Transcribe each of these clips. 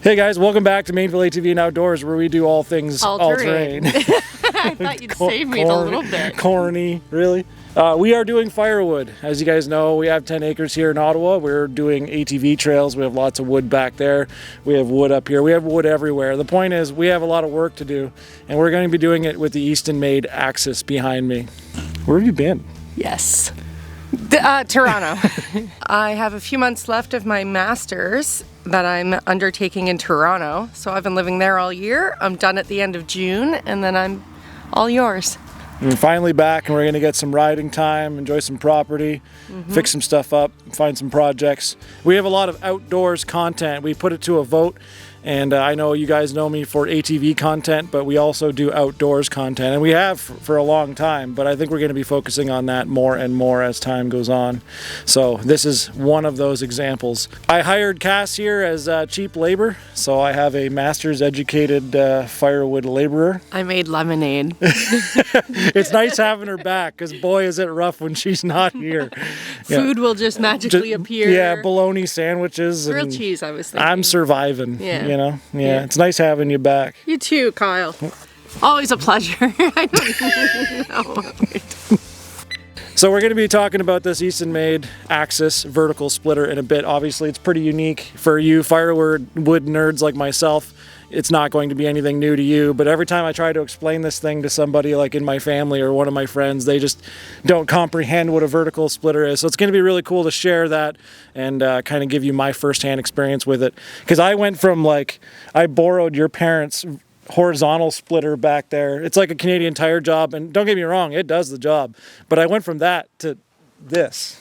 Hey guys, welcome back to Mainville ATV and Outdoors, where we do all things all-terrain. I thought you'd save me a little bit. Corny, really? We are doing firewood. As you guys know, we have 10 acres here in Ottawa. We're doing ATV trails. We have lots of wood back there. We have wood up here. We have wood everywhere. The point is, we have a lot of work to do, and we're going to be doing it with the Eastonmade axis behind me. Where have you been? Yes. Toronto. I have a few months left of my master's that I'm undertaking in Toronto. So I've been living there all year. I'm done at the end of June, and then I'm all yours. We're finally back, and we're going to get some riding time, enjoy some property, fix some stuff up, find some projects. We have a lot of outdoors content. We put it to a vote, and I know you guys know me for ATV content, but we also do outdoors content, and we have for a long time, but I think we're going to be focusing on that more and more as time goes on. So this is one of those examples. I hired Cass here as cheap labor, so I have a master's educated firewood laborer. I made lemonade. It's nice having her back, because boy is it rough when she's not here. Food will just magically appear. Yeah, bologna sandwiches. Grilled cheese, I was thinking. I'm surviving. Yeah. You know, it's nice having you back. You too, Kyle. Always a pleasure. I don't know. So we're going to be talking about this Eastonmade axis vertical splitter in a bit. Obviously, it's pretty unique for you firewood nerds like myself. It's not going to be anything new to you, but every time I try to explain this thing to somebody like in my family or one of my friends, they just don't comprehend what a vertical splitter is. So it's going to be really cool to share that and kind of give you my firsthand experience with it. Because I went from I borrowed your parents' horizontal splitter back there. It's like a Canadian Tire job, and don't get me wrong, it does the job. But I went from that to this.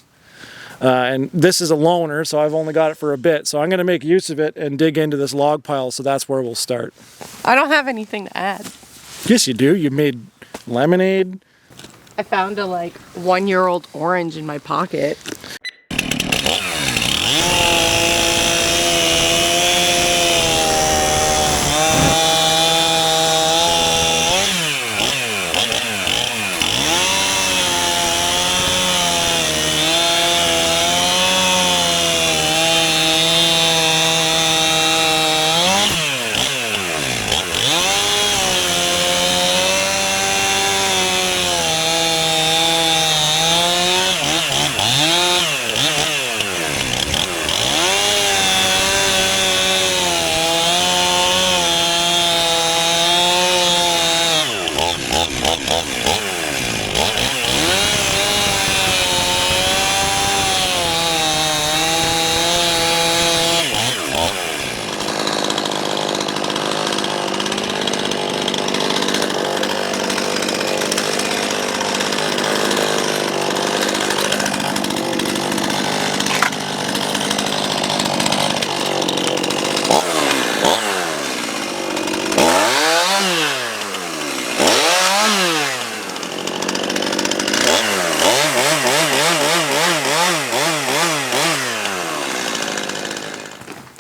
And this is a loaner, so I've only got it for a bit. So I'm going to make use of it and dig into this log pile, so that's where we'll start. I don't have anything to add. Yes, you do. You made lemonade. I found a 1-year-old orange in my pocket.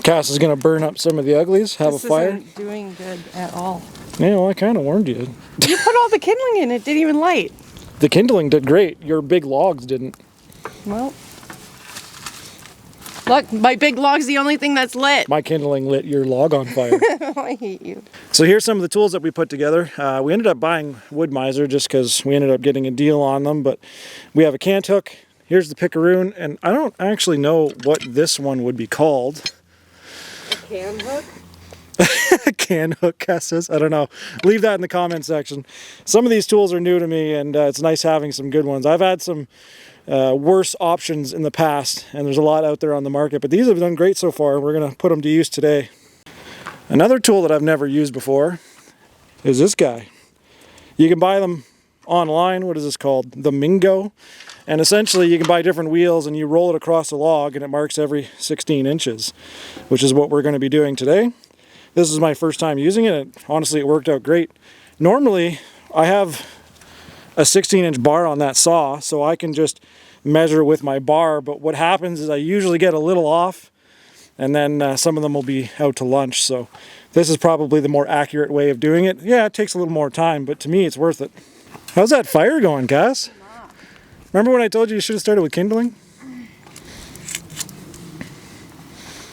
Cass is going to burn up some of the uglies, have a fire. This isn't doing good at all. Yeah, well, I kind of warned you. You put all the kindling in, it didn't even light. The kindling did great. Your big logs didn't. Well, look, my big log's the only thing that's lit. My kindling lit your log on fire. I hate you. So here's some of the tools that we put together. We ended up buying Wood Miser just because we ended up getting a deal on them, but we have a cant hook. Here's the picaroon, and I don't actually know what this one would be called. Can hook? Can hook, Cass says. I don't know. Leave that in the comment section. Some of these tools are new to me, and it's nice having some good ones. I've had some worse options in the past, and there's a lot out there on the market, but these have done great so far. We're going to put them to use today. Another tool that I've never used before is this guy. You can buy them online. What is this called? The Mingo. And essentially you can buy different wheels and you roll it across a log and it marks every 16 inches, which is what we're going to be doing today. This is my first time using it, and honestly it worked out great. Normally I have a 16-inch bar on that saw, so I can just measure with my bar, but what happens is I usually get a little off, and then some of them will be out to lunch, so this is probably the more accurate way of doing it. Yeah, it takes a little more time, but to me it's worth it. How's that fire going, Cass? Remember when I told you should have started with kindling?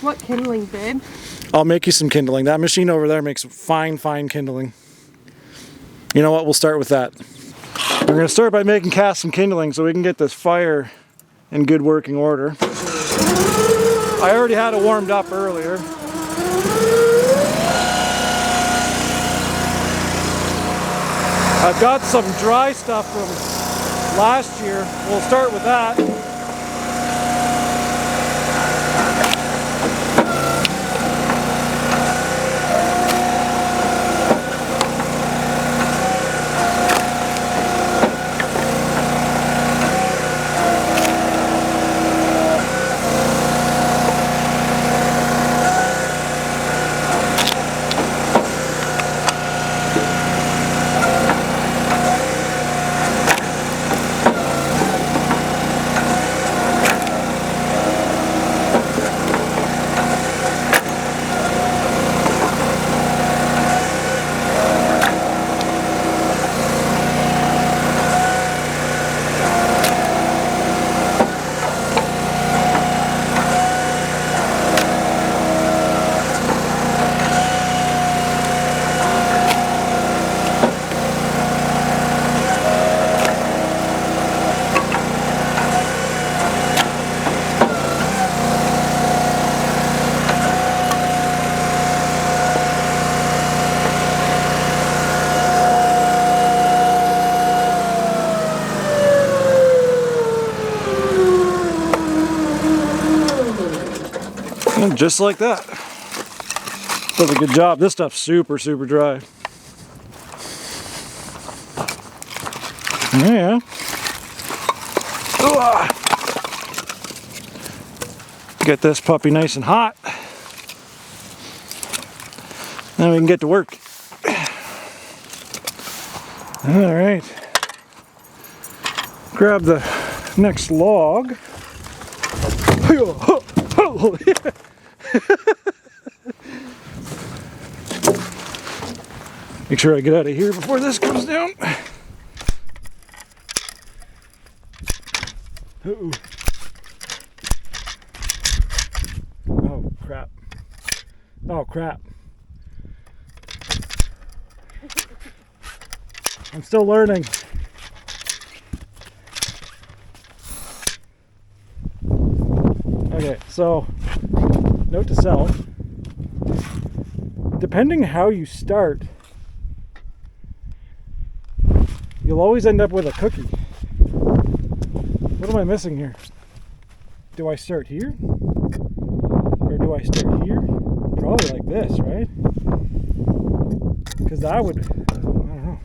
What kindling, babe? I'll make you some kindling. That machine over there makes fine kindling. You know what? We'll start with that. We're going to start by making Cass some kindling so we can get this fire in good working order. I already had it warmed up earlier. I've got some dry stuff from last year. We'll start with that. And just like that. Does a good job. This stuff's super dry. Yeah. Get this puppy nice and hot. Then we can get to work. All right. Grab the next log. Make sure I get out of here before this comes down. Uh-oh. Oh crap. Oh crap. I'm still learning. Okay, so note to self, depending how you start, you'll always end up with a cookie. What am I missing here? Do I start here? Or do I start here? Probably like this, right? Because that would, I don't know.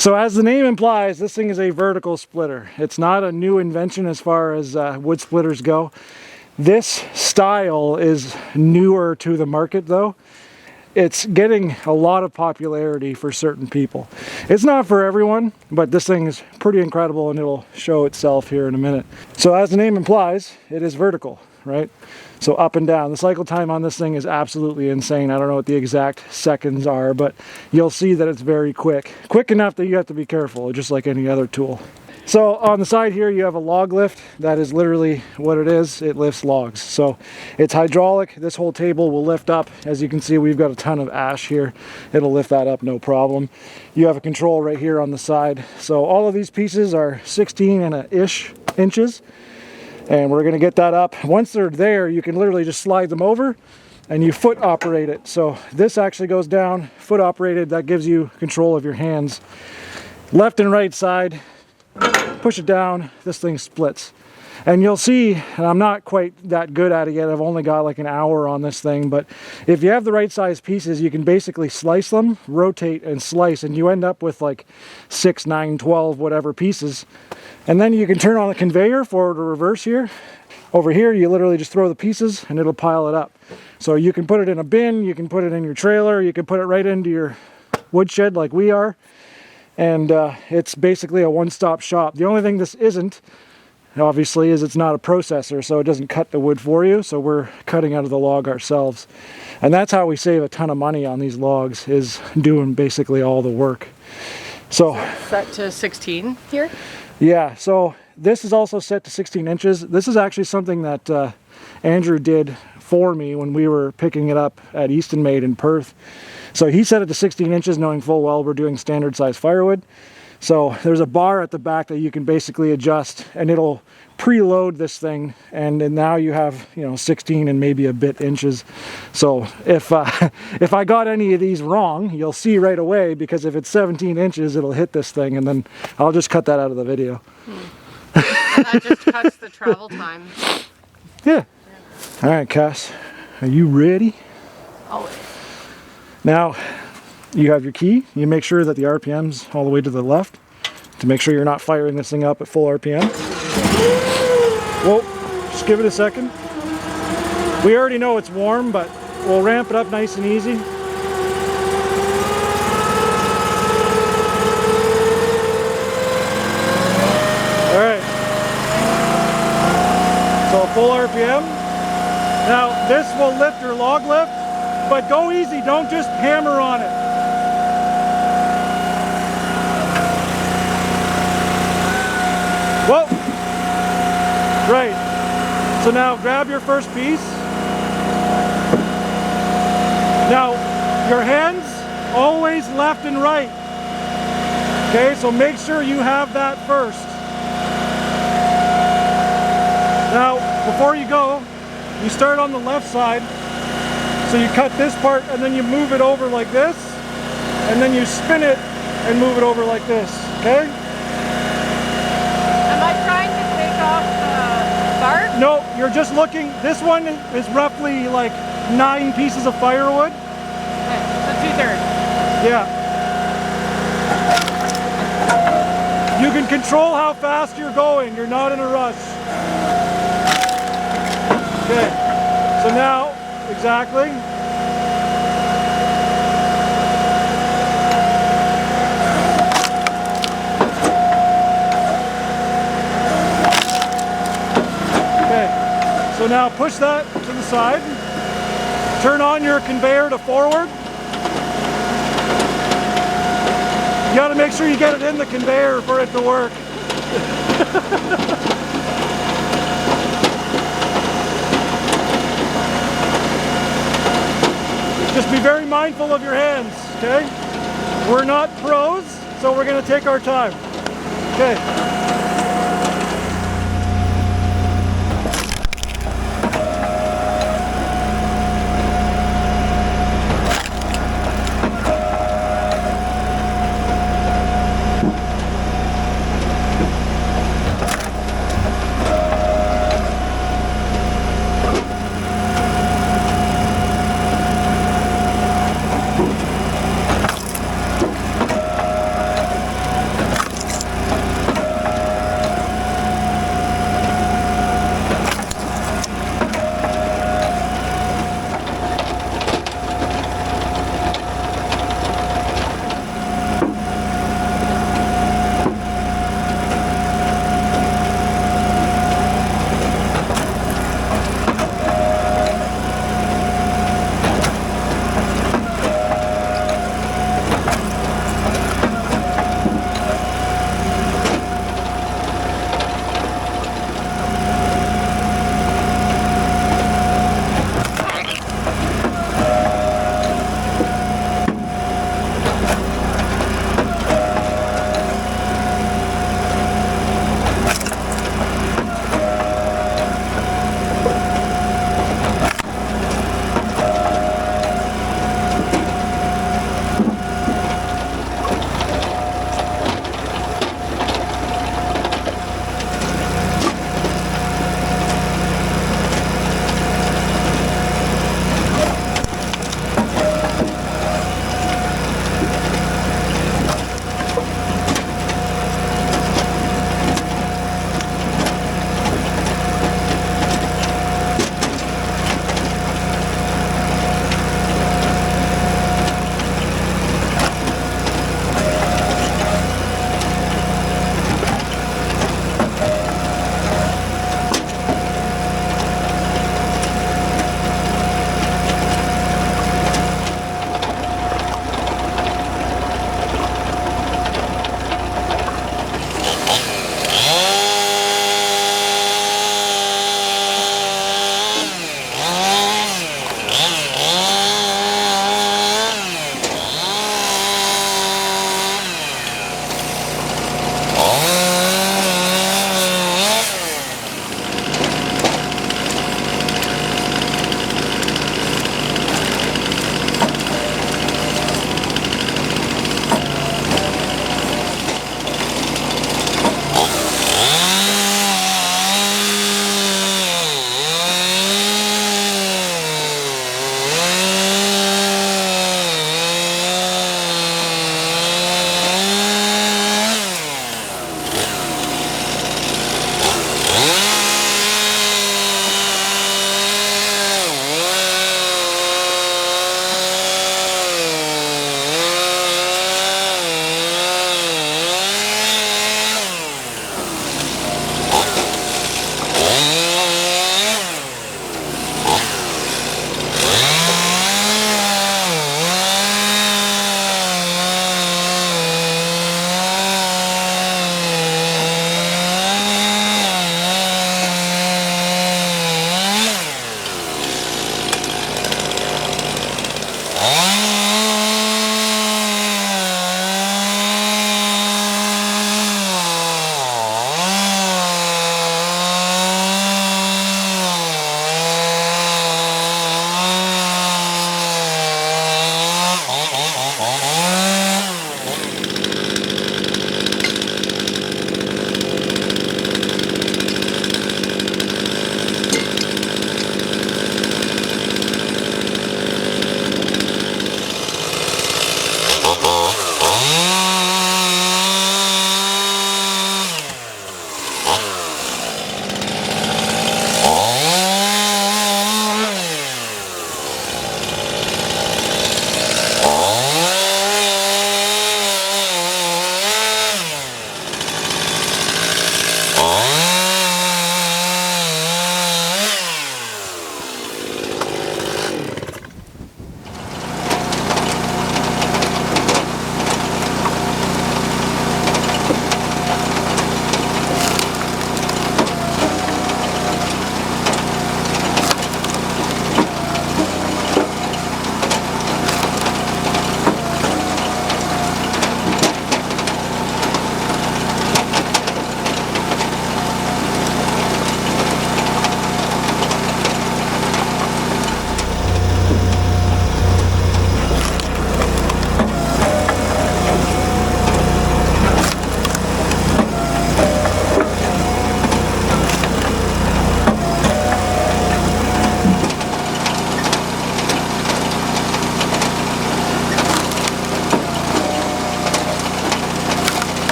So as the name implies, this thing is a vertical splitter. It's not a new invention as far as wood splitters go. This style is newer to the market though. It's getting a lot of popularity for certain people. It's not for everyone, but this thing is pretty incredible and it'll show itself here in a minute. So as the name implies, it is vertical, right? So up and down. The cycle time on this thing is absolutely insane. I don't know what the exact seconds are, but you'll see that it's very quick. Quick enough that you have to be careful, just like any other tool. So on the side here you have a log lift. That is literally what it is. It lifts logs. So it's hydraulic. This whole table will lift up. As you can see, we've got a ton of ash here. It'll lift that up no problem. You have a control right here on the side. So all of these pieces are 16-ish inches. And we're gonna get that up. Once they're there, you can literally just slide them over and you foot operate it. So this actually goes down, foot operated. That gives you control of your hands. Left and right side. Push it down, this thing splits. And you'll see, and I'm not quite that good at it yet, I've only got like an hour on this thing, but if you have the right size pieces, you can basically slice them, rotate and slice, and you end up with like 6, 9, 12, whatever pieces. And then you can turn on the conveyor, forward or reverse here. Over here, you literally just throw the pieces and it'll pile it up. So you can put it in a bin, you can put it in your trailer, you can put it right into your woodshed like we are. And it's basically a one-stop shop. The only thing this isn't, obviously, is it's not a processor, so it doesn't cut the wood for you, so we're cutting out of the log ourselves. And that's how we save a ton of money on these logs, is doing basically all the work. So set to 16 here? Yeah, so this is also set to 16 inches. This is actually something that Andrew did for me when we were picking it up at Eastonmade in Perth. So he set it to 16 inches, knowing full well we're doing standard size firewood. So there's a bar at the back that you can basically adjust, and it'll preload this thing, and then now you have, 16 and maybe a bit inches. So if I got any of these wrong, you'll see right away, because if it's 17 inches, it'll hit this thing, and then I'll just cut that out of the video. That just cuts the travel time. Yeah. All right, Cass, are you ready? Always. Now, you have your key. You make sure that the RPM's all the way to the left to make sure you're not firing this thing up at full RPM. Whoa, just give it a second. We already know it's warm, but we'll ramp it up nice and easy. All right. So full RPM. Now, this will lift your log lift. But go easy, don't just hammer on it. Whoa! Right. So now grab your first piece. Now, your hands always left and right. Okay, so make sure you have that first. Now, before you go, you start on the left side. So you cut this part and then you move it over like this, and then you spin it and move it over like this, okay? Am I trying to take off the bark? No, you're just looking. This one is roughly like 9 pieces of firewood. Okay, so 2/3. Yeah. You can control how fast you're going. You're not in a rush. Okay, so now, exactly. Okay, so now push that to the side. Turn on your conveyor to forward. You gotta make sure you get it in the conveyor for it to work. Just be very mindful of your hands, okay? We're not pros, so we're gonna take our time. Okay.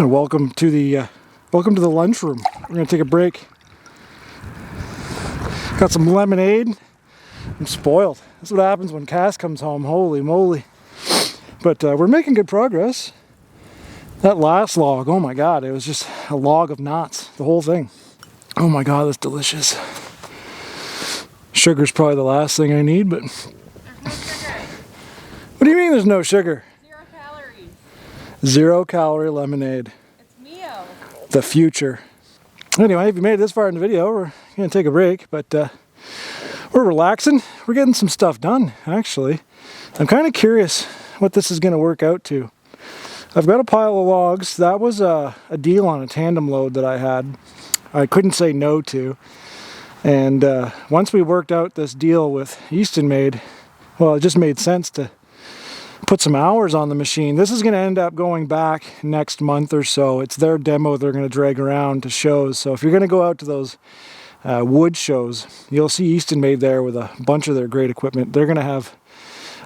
welcome to the lunchroom. We're gonna take a break. Got some lemonade. I'm spoiled. That's what happens when Cass comes home. Holy moly! But we're making good progress. That last log, oh my god, it was just a log of knots, the whole thing. Oh my god, that's delicious. Sugar's probably the last thing I need, but... There's no sugar. What do you mean there's no sugar? 0 calories. 0 calorie lemonade. It's Mio. The future. Anyway, if you made it this far in the video, we're gonna take a break, but we're relaxing. We're getting some stuff done, actually. I'm kind of curious what this is gonna work out to. I've got a pile of logs. That was a deal on a tandem load that I had. I couldn't say no to. And once we worked out this deal with Eastonmade, well, it just made sense to put some hours on the machine. This is going to end up going back next month or so. It's their demo they're going to drag around to shows. So if you're going to go out to those wood shows, you'll see Eastonmade there with a bunch of their great equipment. They're going to have,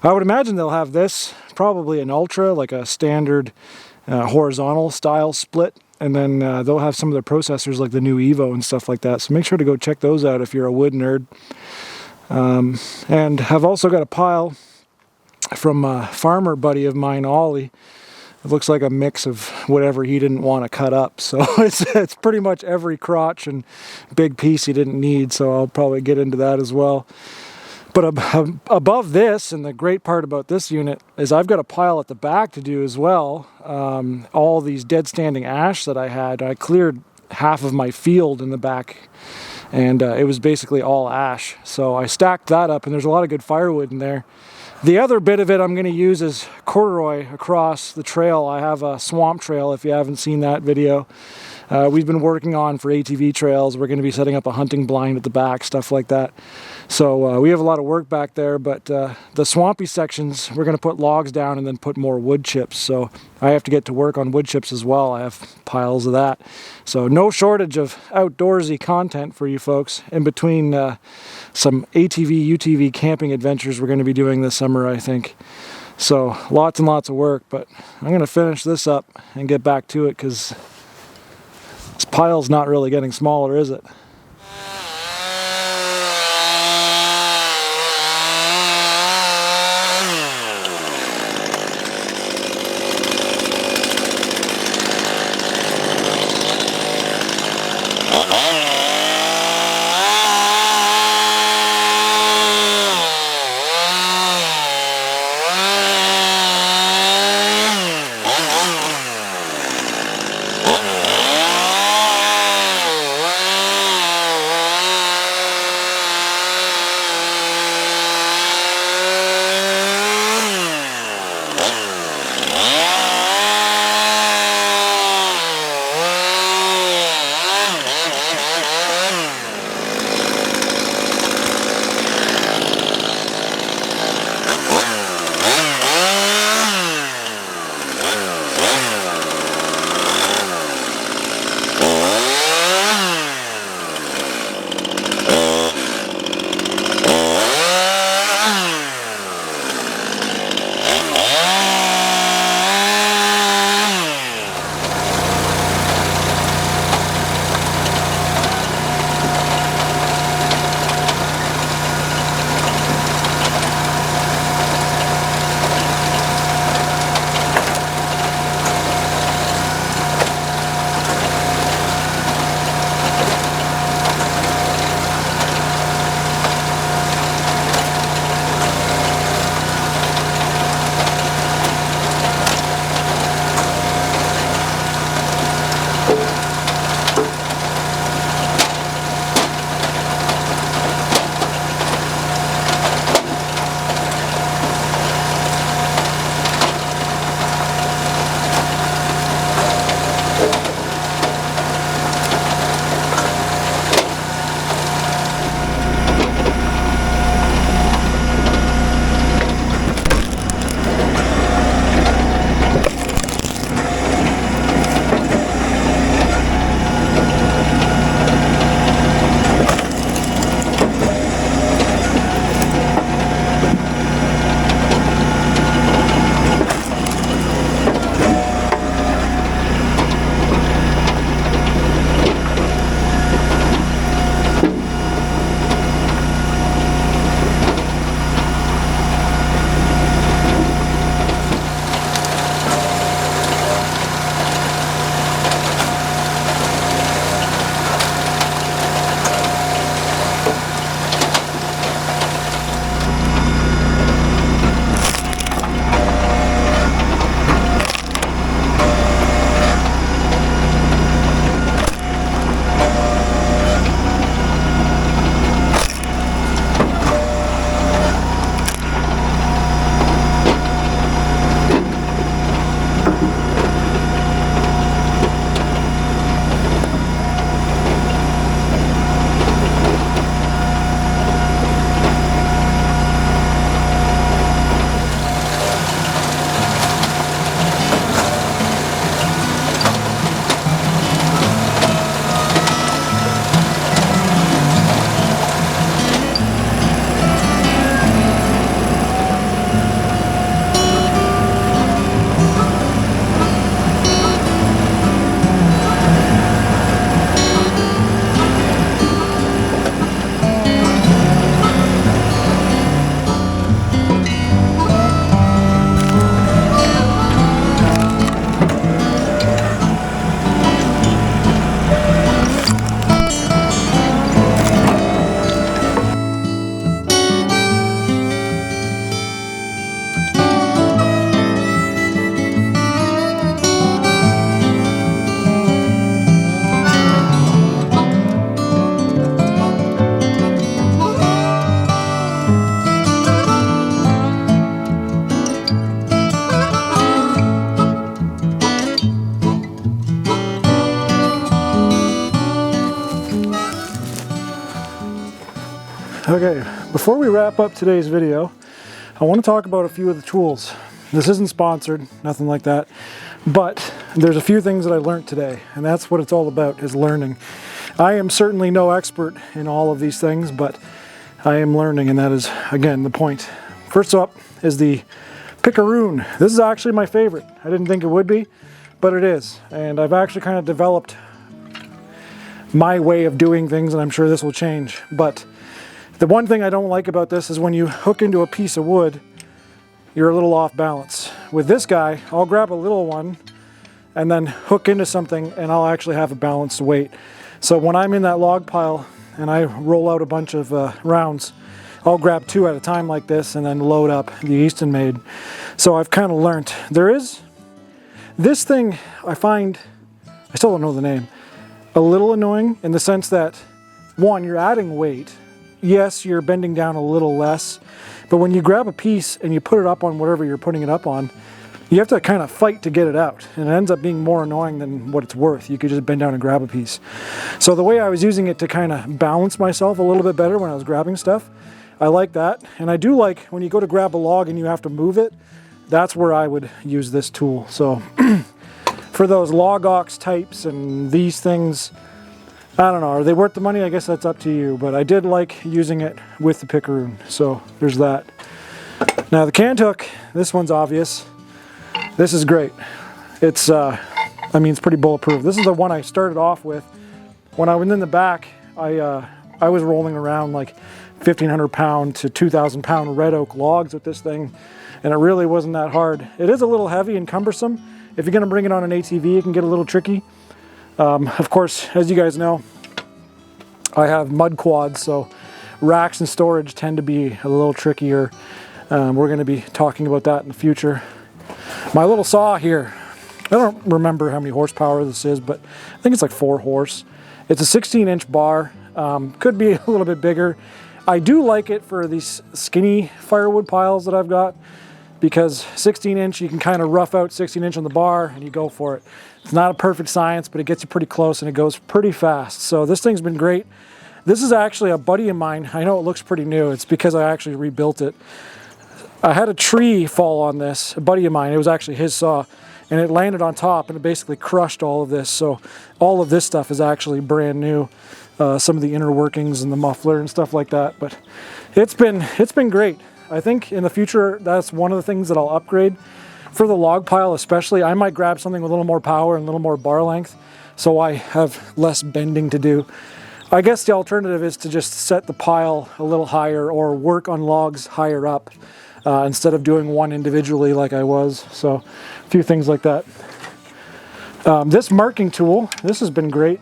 I would imagine they'll have this, probably an Ultra, like a standard horizontal style split. And then they'll have some of their processors like the new Evo and stuff like that. So make sure to go check those out if you're a wood nerd. And I've also got a pile from a farmer buddy of mine, Ollie. It looks like a mix of whatever he didn't want to cut up. So it's pretty much every crotch and big piece he didn't need. So I'll probably get into that as well. But above this, and the great part about this unit, is I've got a pile at the back to do as well. All these dead standing ash that I had, I cleared half of my field in the back, and it was basically all ash. So I stacked that up, and there's a lot of good firewood in there. The other bit of it I'm going to use is corduroy across the trail. I have a swamp trail, if you haven't seen that video. We've been working on for ATV trails. We're going to be setting up a hunting blind at the back, stuff like that. So we have a lot of work back there, but the swampy sections, we're going to put logs down and then put more wood chips. So I have to get to work on wood chips as well. I have piles of that. So no shortage of outdoorsy content for you folks in between some ATV, UTV camping adventures we're going to be doing this summer, I think. So lots and lots of work, but I'm going to finish this up and get back to it because this pile's not really getting smaller, is it? Okay, before we wrap up today's video, I want to talk about a few of the tools. This isn't sponsored, nothing like that, but there's a few things that I learned today, and that's what it's all about, is learning. I am certainly no expert in all of these things, but I am learning, and that is, again, the point. First up is the picaroon. This is actually my favorite. I didn't think it would be, but it is, and I've actually kind of developed my way of doing things, and I'm sure this will change. But the one thing I don't like about this is when you hook into a piece of wood, you're a little off balance. With this guy, I'll grab a little one and then hook into something, and I'll actually have a balanced weight. So when I'm in that log pile and I roll out a bunch of rounds, I'll grab 2 at a time like this and then load up the Eastonmade. So I've kind of learned. There is this thing I find, I still don't know the name, a little annoying in the sense that, one, you're adding weight. Yes, you're bending down a little less, but when you grab a piece and you put it up on whatever you're putting it up on, you have to kind of fight to get it out, and it ends up being more annoying than what it's worth. You could just bend down and grab a piece. So the way I was using it to kind of balance myself a little bit better when I was grabbing stuff, I like that. And I do like when you go to grab a log and you have to move it, that's where I would use this tool. So for those log ox types and these things, I don't know, are they worth the money? I guess that's up to you, but I did like using it with the picaroon, so there's that. Now the canned hook, this one's obvious. This is great. It's, I mean, it's pretty bulletproof. This is the one I started off with. When I was in the back, I was rolling around like 1,500 pound to 2,000 pound red oak logs with this thing, and it really wasn't that hard. It is a little heavy and cumbersome. If you're gonna bring it on an ATV, it can get a little tricky. Of course, as you guys know, I have mud quads, so racks and storage tend to be a little trickier. We're going to be talking about that in the future. My little saw here, I don't remember how many horsepower this is, but I think it's like 4 horse. It's a 16-inch bar, could be a little bit bigger. I do like it for these skinny firewood piles that I've got, because 16-inch, you can kind of rough out 16-inch on the bar and you go for it. It's not a perfect science, but it gets you pretty close and it goes pretty fast. So this thing's been great. This is actually a buddy of mine. I know it looks pretty new. It's because I actually rebuilt it. I had a tree fall on this, a buddy of mine. It was actually his saw, and it landed on top and it basically crushed all of this. So all of this stuff is actually brand new. Some of the inner workings and the muffler and stuff like that. But it's been great. I think in the future, that's one of the things that I'll upgrade. For the log pile especially, I might grab something with a little more power and a little more bar length, so I have less bending to do. I guess the alternative is to just set the pile a little higher or work on logs higher up instead of doing one individually like I was. So a few things like that. This marking tool, this has been great.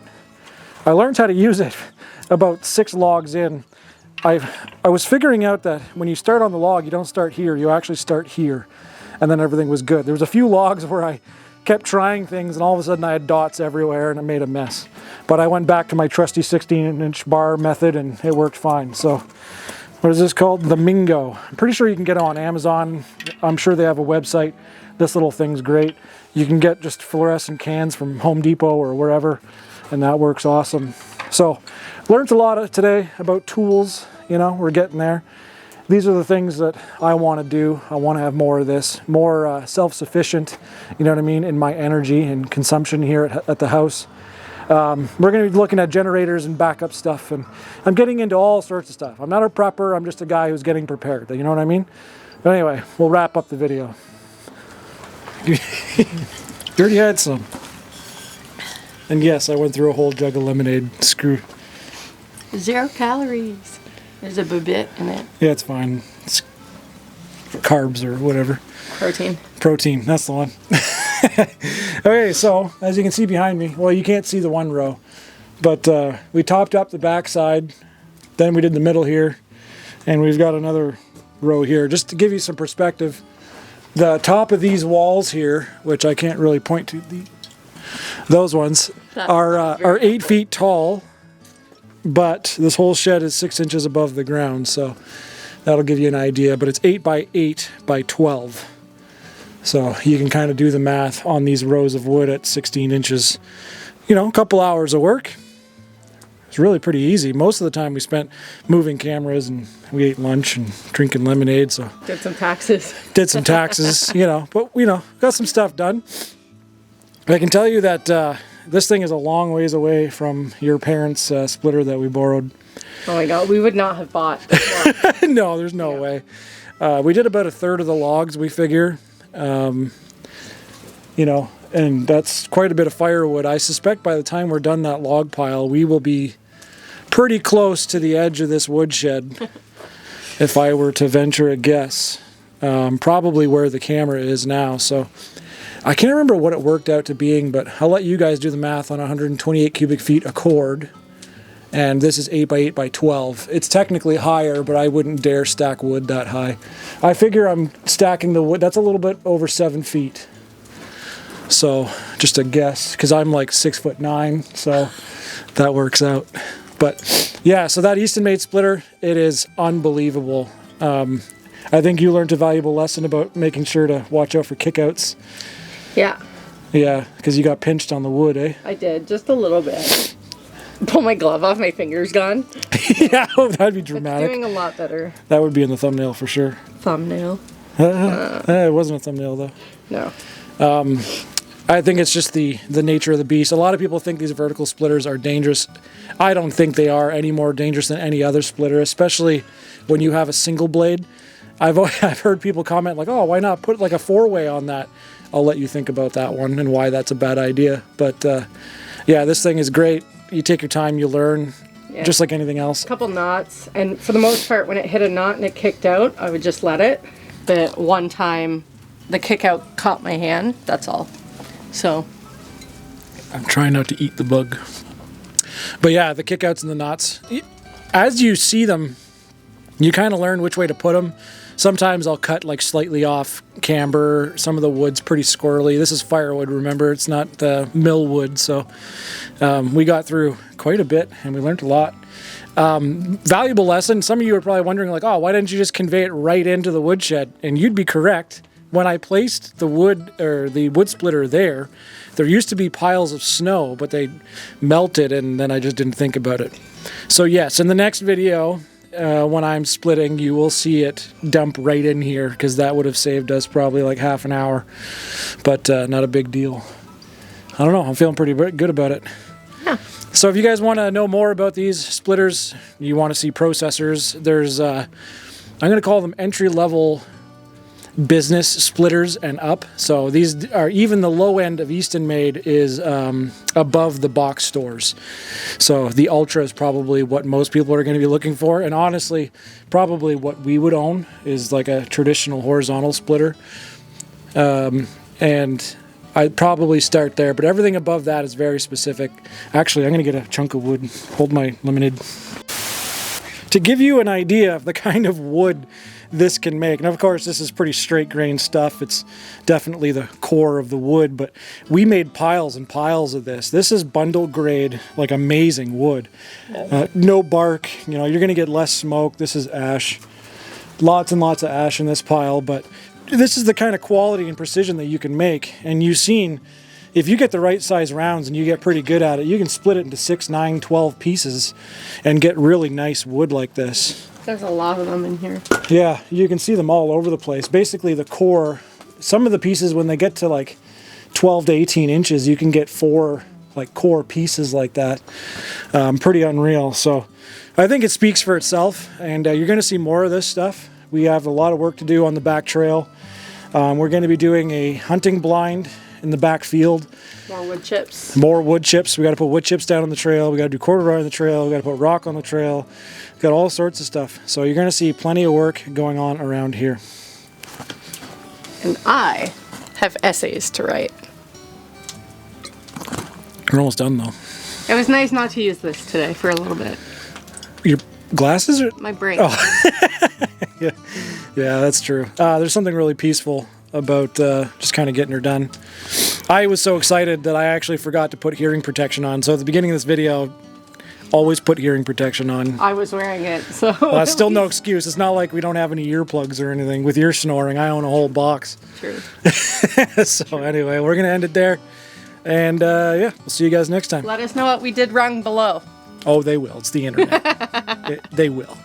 I learned how to use it about 6 logs in. I was figuring out that when you start on the log, you don't start here, you actually start here, and then everything was good. There was a few logs where I kept trying things and all of a sudden I had dots everywhere and it made a mess. But I went back to my trusty 16-inch bar method and it worked fine. So what is this called? The Mingo. I'm pretty sure you can get it on Amazon. I'm sure they have a website. This little thing's great. You can get just fluorescent cans from Home Depot or wherever, and that works awesome. So learned a lot today about tools. You know, we're getting there. These are the things that I want to do. I want to have more of this, more self-sufficient, you know what I mean, in my energy and consumption here at the house. We're going to be looking at generators and backup stuff, and I'm getting into all sorts of stuff. I'm not a prepper, I'm just a guy who's getting prepared, you know what I mean? But anyway, we'll wrap up the video. You already had some. And yes, I went through a whole jug of lemonade. Screw. 0 calories. There's a bit in it. Yeah, it's fine. It's carbs or whatever. Protein. Protein, that's the one. Okay, so as you can see behind me, well, you can't see the one row, but we topped up the back side, then we did the middle here, and we've got another row here. Just to give you some perspective, the top of these walls here, which I can't really point to, those ones are 8 feet tall, but this whole shed is 6 inches above the ground, so that'll give you an idea. But it's 8 by 8 by 12. So you can kind of do the math on these rows of wood at 16 inches. You know, a couple hours of work. It's really pretty easy. Most of the time we spent moving cameras and we ate lunch and drinking lemonade. So Did some taxes. Did some taxes, but got some stuff done. I can tell you that this thing is a long ways away from your parents' splitter that we borrowed. Oh my God, we would not have bought. No, there's no way. We did about a third of the logs, we figure. And that's quite a bit of firewood. I suspect by the time we're done that log pile, we will be pretty close to the edge of this woodshed, if I were to venture a guess. Probably where the camera is now. So I can't remember what it worked out to being, but I'll let you guys do the math on 128 cubic feet a cord. And this is 8 by 8 by 12. It's technically higher, but I wouldn't dare stack wood that high. I figure I'm stacking the wood, that's a little bit over 7 feet. So just a guess, because I'm like 6'9", so that works out. But yeah, so that Eastonmade splitter, it is unbelievable. I think you learned a valuable lesson about making sure to watch out for kickouts. Yeah. Yeah, because you got pinched on the wood, eh? I did, just a little bit. Pull my glove off, my finger's gone. Yeah, that'd be dramatic. It's doing a lot better. That would be in the thumbnail for sure. Thumbnail? It wasn't a thumbnail though. No. I think it's just the nature of the beast. A lot of people think these vertical splitters are dangerous. I don't think they are any more dangerous than any other splitter, especially when you have a single blade. I've heard people comment like, oh, why not put like a 4-way on that? I'll let you think about that one and why that's a bad idea. But yeah, this thing is great. You take your time, you learn, just like anything else. A couple knots, and for the most part, when it hit a knot and it kicked out, I would just let it. But one time, the kick out caught my hand, that's all. So I'm trying not to eat the bug. But yeah, the kickouts and the knots, as you see them, you kind of learn which way to put them. Sometimes I'll cut like slightly off camber. Some of the wood's pretty squirrely. This is firewood, remember, it's not mill wood. So we got through quite a bit and we learned a lot. Valuable lesson. Some of you are probably wondering like, oh, why didn't you just convey it right into the woodshed? And you'd be correct. When I placed the wood or the wood splitter there used to be piles of snow, but they melted and then I just didn't think about it. So yes, in the next video, when I'm splitting, you will see it dump right in here because that would have saved us probably like half an hour, but not a big deal. I don't know, I'm feeling pretty good about it. Yeah. So if you guys want to know more about these splitters, you want to see processors, there's, I'm going to call them entry-level business splitters and up. So these are, even the low end of Eastonmade is above the box stores. So the Ultra is probably what most people are going to be looking for. And honestly, probably what we would own is like a traditional horizontal splitter. And I'd probably start there, but everything above that is very specific. Actually, I'm going to get a chunk of wood. Hold my lemonade. To give you an idea of the kind of wood this can make, and of course this is pretty straight grain stuff, it's definitely the core of the wood, but we made piles and piles of this. This is bundle grade, like amazing wood. No bark, you're going to get less smoke. This is ash. Lots and lots of ash in this pile, but this is the kind of quality and precision that you can make. And you've seen, if you get the right size rounds and you get pretty good at it, you can split it into 6, 9, 12 pieces and get really nice wood like this. There's a lot of them in here. Yeah, you can see them all over the place. Basically the core, some of the pieces when they get to like 12 to 18 inches, you can get 4 like core pieces like that. Pretty unreal. So I think it speaks for itself, and you're going to see more of this stuff. We have a lot of work to do on the back trail. We're going to be doing a hunting blind in the back field. More wood chips. More wood chips. We got to put wood chips down on the trail. We got to do corduroy on the trail. We got to put rock on the trail. We got all sorts of stuff. So you're going to see plenty of work going on around here. And I have essays to write. We're almost done though. It was nice not to use this today for a little bit. Your glasses are? My brain. Oh. Yeah, that's true. There's something really peaceful about just kind of getting her done. I was so excited that I actually forgot to put hearing protection on. So at the beginning of this video, always put hearing protection on. I was wearing it, so... Well, that's still no excuse. It's not like we don't have any earplugs or anything. With your snoring, I own a whole box. True. So anyway, we're going to end it there. And yeah, we'll see you guys next time. Let us know what we did wrong below. Oh, they will. It's the internet. They will.